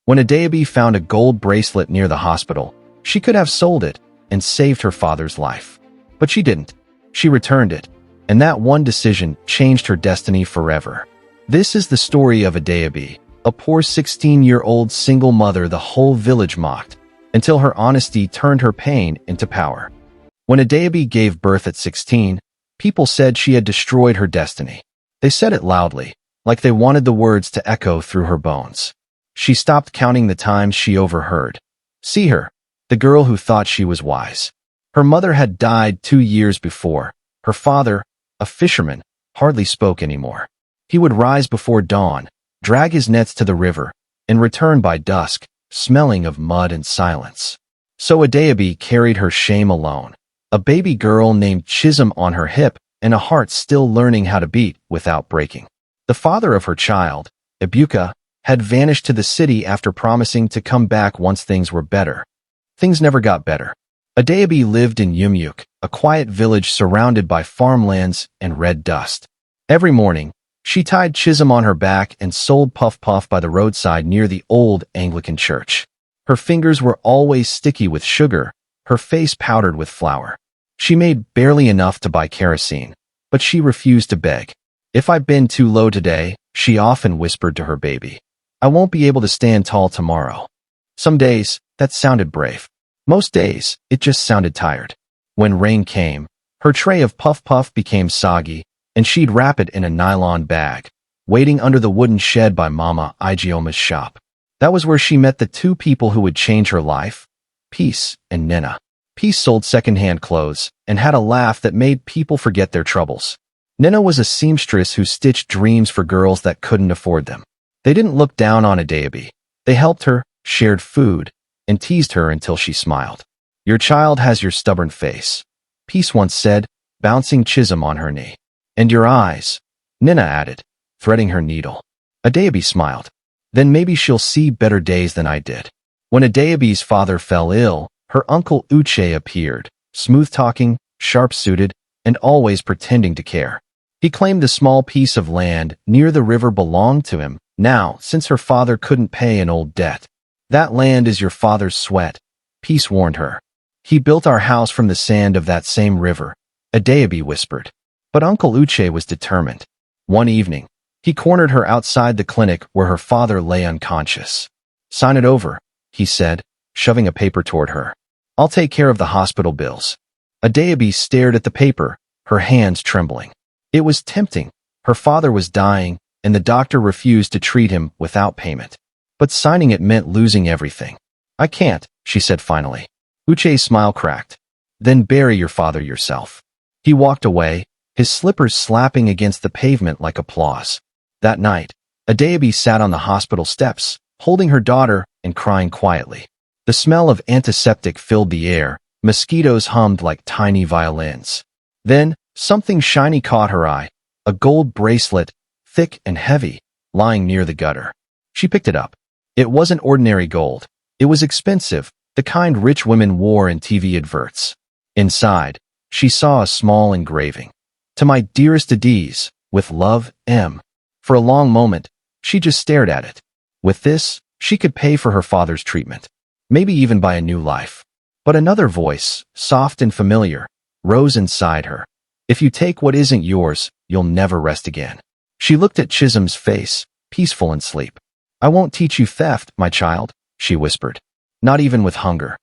When Adaobi found a gold bracelet near the hospital, she could have sold it and saved her father's life. But she didn't. She returned it, and that one decision changed her destiny forever. This is the story of Adaobi, a poor 16-year-old single mother the whole village mocked, until her honesty turned her pain into power. When Adaobi gave birth at 16, people said she had destroyed her destiny. They said it loudly, like they wanted the words to echo through her bones. She stopped counting the times she overheard. See her, the girl who thought she was wise. Her mother had died 2 years before. Her father, a fisherman, hardly spoke anymore. He would rise before dawn, drag his nets to the river, and return by dusk, smelling of mud and silence. So Adaobi carried her shame alone, a baby girl named Chisom on her hip and a heart still learning how to beat without breaking. The father of her child, Umuokwe, had vanished to the city after promising to come back once things were better. Things never got better. Adaobi lived in Umuokwe, a quiet village surrounded by farmlands and red dust. Every morning, she tied Chisom on her back and sold Puff Puff by the roadside near the old Anglican church. Her fingers were always sticky with sugar, her face powdered with flour. She made barely enough to buy kerosene, but she refused to beg. "If I've been too low today," she often whispered to her baby, "I won't be able to stand tall tomorrow." Some days, that sounded brave. Most days, it just sounded tired. When rain came, her tray of Puff Puff became soggy, and she'd wrap it in a nylon bag, waiting under the wooden shed by Mama Igioma's shop. That was where she met the two people who would change her life, Peace and Nina. Peace sold secondhand clothes and had a laugh that made people forget their troubles. Nina was a seamstress who stitched dreams for girls that couldn't afford them. They didn't look down on Adaobi. They helped her, shared food, and teased her until she smiled. "Your child has your stubborn face," Peace once said, bouncing Chisom on her knee. "And your eyes," Nina added, threading her needle. Adaobi smiled. "Then maybe she'll see better days than I did." When Adaobi's father fell ill, her uncle Uche appeared, smooth-talking, sharp-suited, and always pretending to care. He claimed the small piece of land near the river belonged to him now, since her father couldn't pay an old debt. "That land is your father's sweat," Peace warned her. "He built our house from the sand of that same river," Adaobi whispered. But Uncle Uche was determined. One evening, he cornered her outside the clinic where her father lay unconscious. "Sign it over," he said, shoving a paper toward her. "I'll take care of the hospital bills." Adaobi stared at the paper, her hands trembling. It was tempting. Her father was dying, and the doctor refused to treat him without payment. But signing it meant losing everything. "I can't," she said finally. Uche's smile cracked. "Then bury your father yourself." He walked away, his slippers slapping against the pavement like applause. That night, Adaobi sat on the hospital steps, holding her daughter and crying quietly. The smell of antiseptic filled the air, mosquitoes hummed like tiny violins. Then, something shiny caught her eye, a gold bracelet, thick and heavy, lying near the gutter. She picked it up. It wasn't ordinary gold. It was expensive, the kind rich women wore in TV adverts. Inside, she saw a small engraving. "To my dearest Adiz, with love, M." For a long moment, she just stared at it. With this, she could pay for her father's treatment, maybe even buy a new life. But another voice, soft and familiar, rose inside her. "If you take what isn't yours, you'll never rest again." She looked at Chisom's face, peaceful in sleep. "I won't teach you theft, my child," she whispered. "Not even with hunger."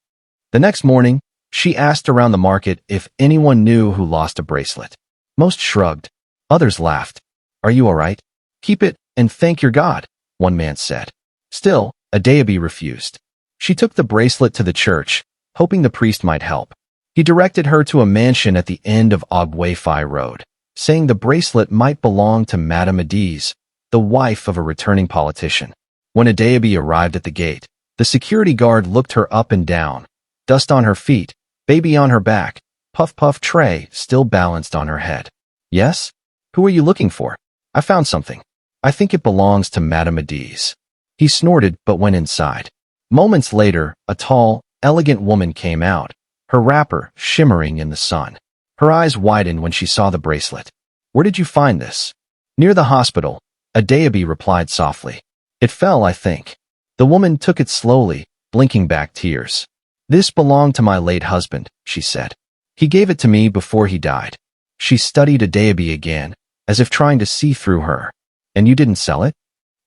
The next morning, she asked around the market if anyone knew who lost a bracelet. Most shrugged. Others laughed. "Are you all right? Keep it and thank your God," one man said. Still, Adaobi refused. She took the bracelet to the church, hoping the priest might help. He directed her to a mansion at the end of Umuokwe Road, saying the bracelet might belong to Madame Adiz, the wife of a returning politician. When Adaobi arrived at the gate, the security guard looked her up and down, dust on her feet, baby on her back, Puff Puff tray still balanced on her head. "Yes? Who are you looking for?" "I found something. I think it belongs to Madame Adiz." He snorted but went inside. Moments later, a tall, elegant woman came out, her wrapper shimmering in the sun. Her eyes widened when she saw the bracelet. "Where did you find this?" "Near the hospital," Adaobi replied softly. "It fell, I think." The woman took it slowly, blinking back tears. "This belonged to my late husband," she said. "He gave it to me before he died." She studied Adaobi again, as if trying to see through her. "And you didn't sell it?"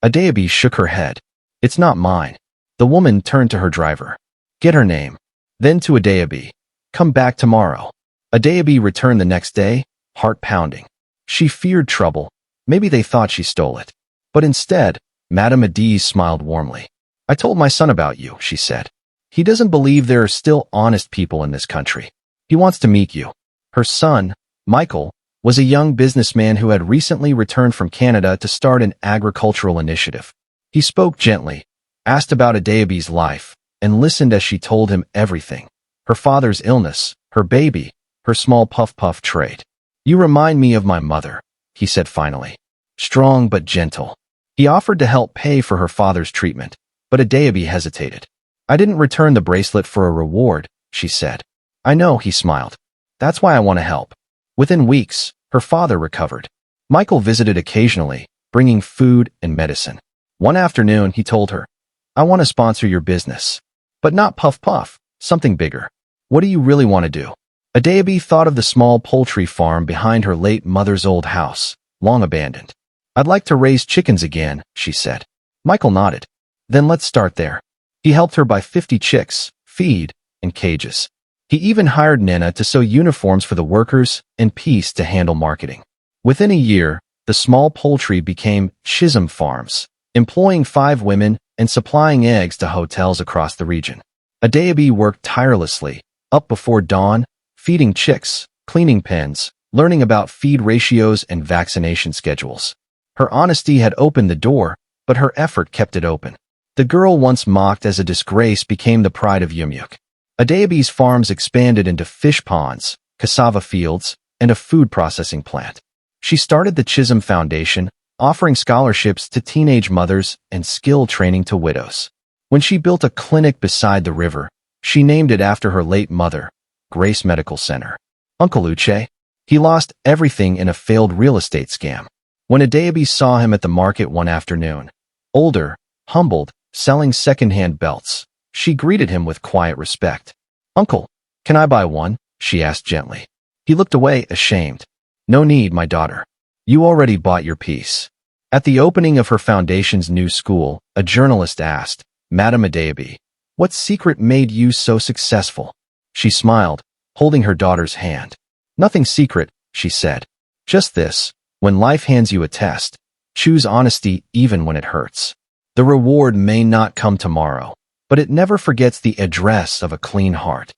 Adaobi shook her head. "It's not mine." The woman turned to her driver. "Get her name." Then to Adaobi. "Come back tomorrow." Adaobi returned the next day, heart pounding. She feared trouble. Maybe they thought she stole it. But instead, Madame Adiz smiled warmly. "I told my son about you," she said. "He doesn't believe there are still honest people in this country. He wants to meet you." Her son, Michael, was a young businessman who had recently returned from Canada to start an agricultural initiative. He spoke gently, asked about Adaobi's life, and listened as she told him everything. Her father's illness, her baby, her small puff-puff trait. "You remind me of my mother," he said finally. Strong but gentle. He offered to help pay for her father's treatment, but Adaobi hesitated. "I didn't return the bracelet for a reward," she said. "I know," he smiled. "That's why I want to help." Within weeks, her father recovered. Michael visited occasionally, bringing food and medicine. One afternoon, he told her, "I want to sponsor your business. But not puff-puff, something bigger. What do you really want to do?" Adaobi thought of the small poultry farm behind her late mother's old house, long abandoned. "I'd like to raise chickens again," she said. Michael nodded. "Then let's start there." He helped her buy 50 chicks, feed, and cages. He even hired Nena to sew uniforms for the workers and Peace to handle marketing. Within a year, the small poultry became Chisom Farms, employing 5 women and supplying eggs to hotels across the region. Adaobi worked tirelessly, up before dawn, feeding chicks, cleaning pens, learning about feed ratios and vaccination schedules. Her honesty had opened the door, but her effort kept it open. The girl once mocked as a disgrace became the pride of Umuokwe. Adaobi's farms expanded into fish ponds, cassava fields, and a food processing plant. She started the Chisom Foundation, offering scholarships to teenage mothers and skill training to widows. When she built a clinic beside the river, she named it after her late mother, Grace Medical Center. Uncle Uche, he lost everything in a failed real estate scam. When Adaobi saw him at the market one afternoon, older, humbled, selling second-hand belts, she greeted him with quiet respect. "Uncle, can I buy one?" she asked gently. He looked away, ashamed. "No need, my daughter. You already bought your piece." At the opening of her foundation's new school, a journalist asked, "Madame Adaobi, what secret made you so successful?" She smiled, holding her daughter's hand. "Nothing secret," she said. "Just this, when life hands you a test, choose honesty even when it hurts. The reward may not come tomorrow, but it never forgets the address of a clean heart."